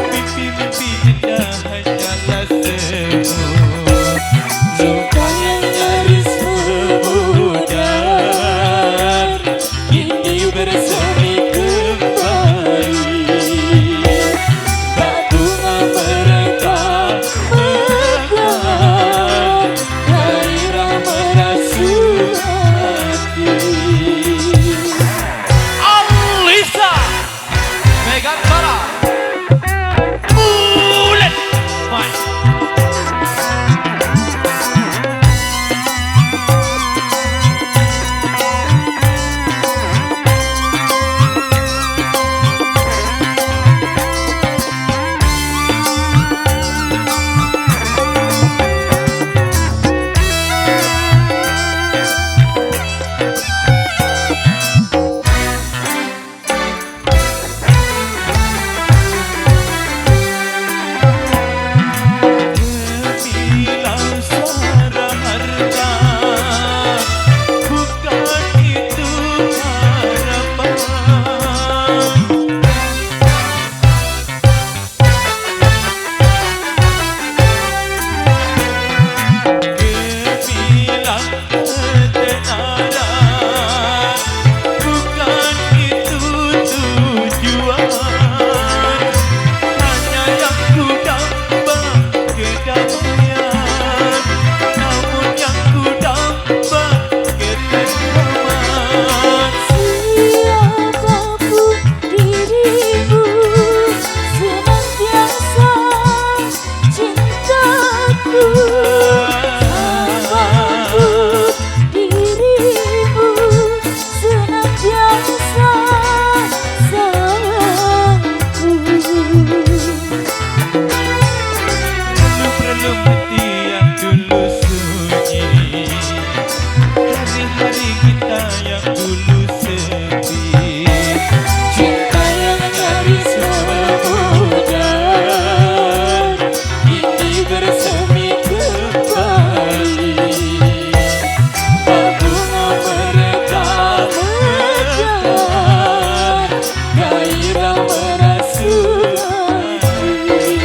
Mimpi-mimpi indah hanyalah semu. Luka yang nyaris memudar kini bersemi kembali. Bak bunga mereka mekar, gairah merasuk hati. Alisa Megantara Bulan Mai. Hari kita yang dulu sepi, cinta yang nyaris memudar kini bersemi kembali. Bak bunga mereka mekar, gairah merasuk hati.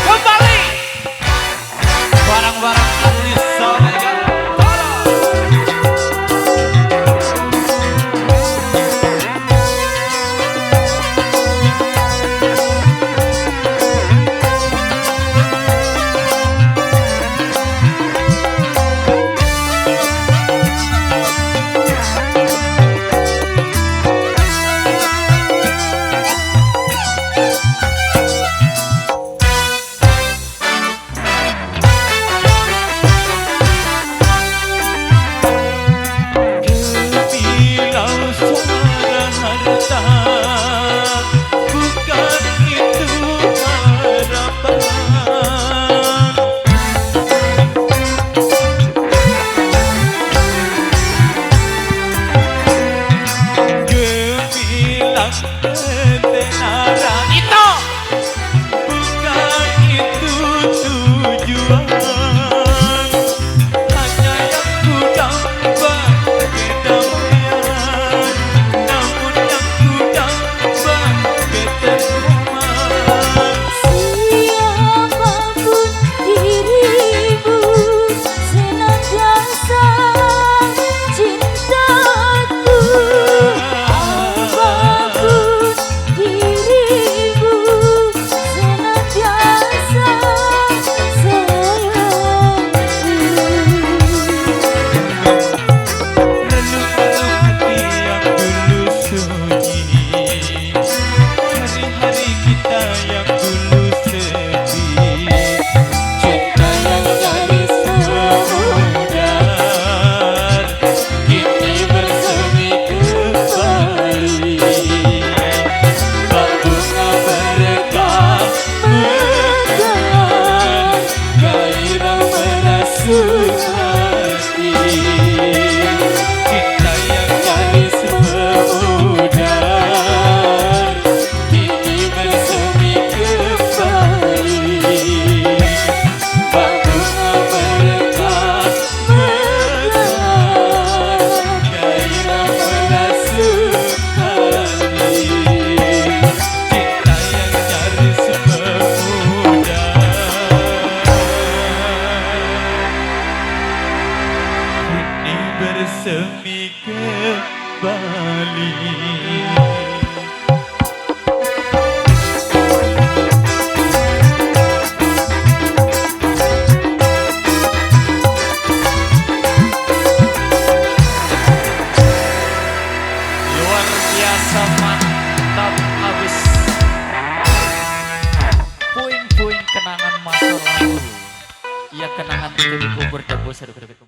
Kembali barang-barang Alisa Megantara. Ketenaran itu bukan itu tujuan, hanya yang ku dambakan kedamaian, namun yang ku dambakan ketentraman. Siapapun dirimu, senantiasa cintaku. Apapun kenangan masa lalu. Iya kenangan itu dikubur dan bos